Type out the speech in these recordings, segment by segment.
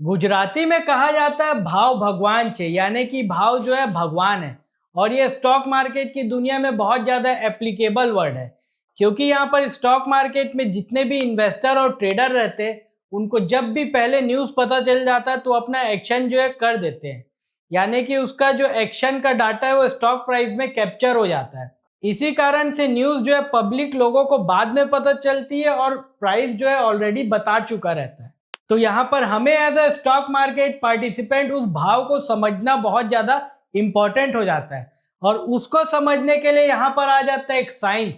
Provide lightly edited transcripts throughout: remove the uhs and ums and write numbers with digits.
गुजराती में कहा जाता है भाव भगवान छे, यानी कि भाव जो है भगवान है। और ये स्टॉक मार्केट की दुनिया में बहुत ज़्यादा एप्लीकेबल वर्ड है, क्योंकि यहाँ पर स्टॉक मार्केट में जितने भी इन्वेस्टर और ट्रेडर रहते हैं उनको जब भी पहले न्यूज़ पता चल जाता है तो अपना एक्शन जो है कर देते हैं, यानी कि उसका जो एक्शन का डाटा है वो स्टॉक प्राइस में कैप्चर हो जाता है। इसी कारण से न्यूज़ जो है पब्लिक लोगों को बाद में पता चलती है और प्राइस जो है ऑलरेडी बता चुका रहता है। तो यहाँ पर हमें as a stock market participant उस भाव को समझना बहुत ज़्यादा इम्पोर्टेंट हो जाता है, और उसको समझने के लिए यहाँ पर आ जाता है एक साइंस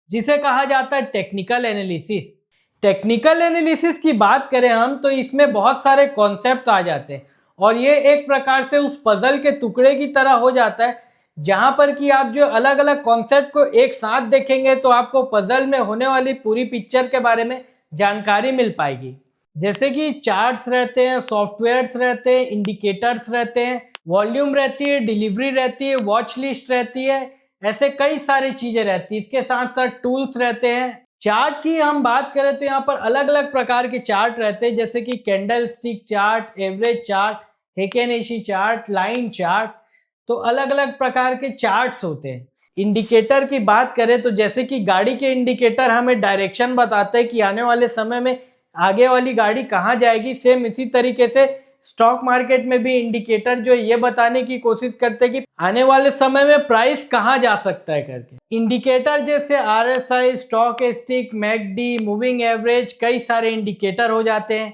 जिसे कहा जाता है टेक्निकल एनालिसिस। टेक्निकल एनालिसिस की बात करें हम तो इसमें बहुत सारे कॉन्सेप्ट आ जाते हैं, और ये एक प्रकार से उस पजल के टुकड़े की तरह हो जाता है जहाँ पर कि आप जो अलग अलग कॉन्सेप्ट को एक साथ देखेंगे तो आपको पजल में होने वाली पूरी पिक्चर के बारे में जानकारी मिल पाएगी। जैसे कि चार्ट्स रहते हैं, सॉफ्टवेयर्स रहते हैं, इंडिकेटर्स रहते हैं, वॉल्यूम रहती है, डिलीवरी रहती है, वॉच लिस्ट रहती है, ऐसे कई सारी चीजें रहती है। इसके साथ साथ टूल्स रहते हैं। चार्ट की हम बात करें तो यहाँ पर अलग अलग प्रकार के चार्ट रहते हैं, जैसे कि candle stick chart, average chart, Heikin Ashi chart, line chart. तो अलग अलग प्रकार के चार्ट्स होते हैं। इंडिकेटर की बात करें तो जैसे कि गाड़ी के इंडिकेटर हमें डायरेक्शन बताते हैं कि आने वाले समय में आगे वाली गाड़ी कहाँ जाएगी, सेम इसी तरीके से स्टॉक मार्केट में भी इंडिकेटर जो है ये बताने की कोशिश करते हैं कि आने वाले समय में प्राइस कहाँ जा सकता है करके। इंडिकेटर जैसे RSI, stock stick, McD, moving average, कई सारे इंडिकेटर हो जाते हैं।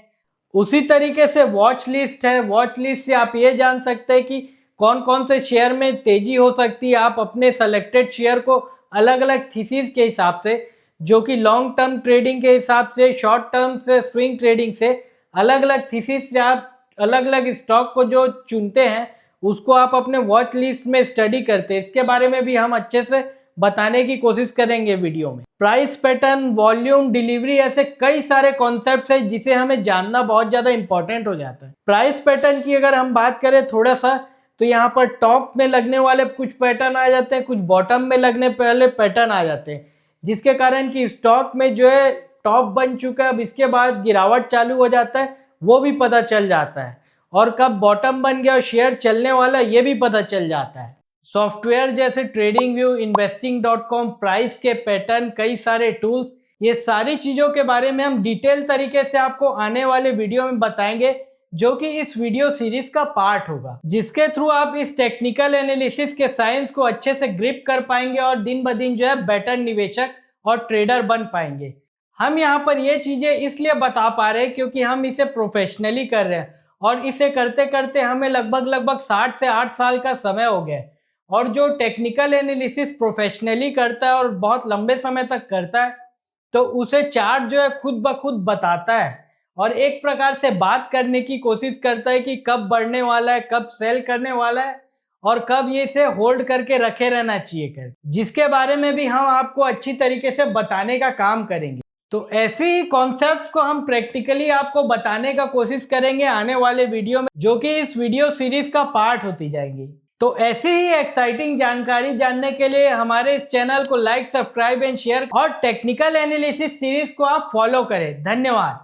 उसी तरीके से वॉच लिस्ट है। वॉच लिस्ट से आप ये जान सकते हैं कि कौन कौन से शेयर में तेजी हो सकती है। आप अपने सेलेक्टेड शेयर को अलग अलग थीसिस के हिसाब से, जो कि लॉन्ग टर्म ट्रेडिंग के हिसाब से, शॉर्ट टर्म से, स्विंग ट्रेडिंग से, अलग अलग थीसिस से आप अलग अलग स्टॉक को जो चुनते हैं उसको आप अपने वॉच लिस्ट में स्टडी करते हैं। इसके बारे में भी हम अच्छे से बताने की कोशिश करेंगे वीडियो में। प्राइस पैटर्न, वॉल्यूम, डिलीवरी, ऐसे कई सारे कॉन्सेप्ट्स हैं जिसे हमें जानना बहुत ज़्यादा इंपॉर्टेंट हो जाता है। प्राइस पैटर्न की अगर हम बात करें थोड़ा सा, तो यहाँ पर टॉप में लगने वाले कुछ पैटर्न आ जाते हैं, कुछ बॉटम में लगने वाले पैटर्न आ जाते हैं, जिसके कारण कि स्टॉक में जो है टॉप बन चुका है, अब इसके बाद गिरावट चालू हो जाता है वो भी पता चल जाता है, और कब बॉटम बन गया और शेयर चलने वाला ये भी पता चल जाता है। सॉफ्टवेयर जैसे ट्रेडिंग व्यू, investing.com, प्राइस के पैटर्न, कई सारे टूल्स, ये सारी चीज़ों के बारे में हम डिटेल तरीके से आपको आने वाले वीडियो में बताएंगे, जो कि इस वीडियो सीरीज का पार्ट होगा, जिसके थ्रू आप इस टेक्निकल एनालिसिस के साइंस को अच्छे से ग्रिप कर पाएंगे और दिन ब दिन जो है बेटर निवेशक और ट्रेडर बन पाएंगे। हम यहाँ पर ये चीजें इसलिए बता पा रहे हैं क्योंकि हम इसे प्रोफेशनली कर रहे हैं, और इसे करते करते हमें लगभग 60 से 8 साल का समय हो गया है। और जो टेक्निकल एनालिसिस प्रोफेशनली करता है और बहुत लंबे समय तक करता है, तो उसे चार्ट जो है खुद ब खुद बताता है और एक प्रकार से बात करने की कोशिश करता है कि कब बढ़ने वाला है, कब सेल करने वाला है, और कब ये इसे होल्ड करके रखे रहना चाहिए कर, जिसके बारे में भी हम आपको अच्छी तरीके से बताने का काम करेंगे। तो ऐसे ही कॉन्सेप्ट्स को हम प्रैक्टिकली आपको बताने का कोशिश करेंगे आने वाले वीडियो में, जो कि इस वीडियो सीरीज का पार्ट होती जाएंगी। तो ऐसी ही एक्साइटिंग जानकारी जानने के लिए हमारे इस चैनल को लाइक, सब्सक्राइब एंड शेयर, और टेक्निकल एनालिसिस सीरीज को आप फॉलो करें। धन्यवाद।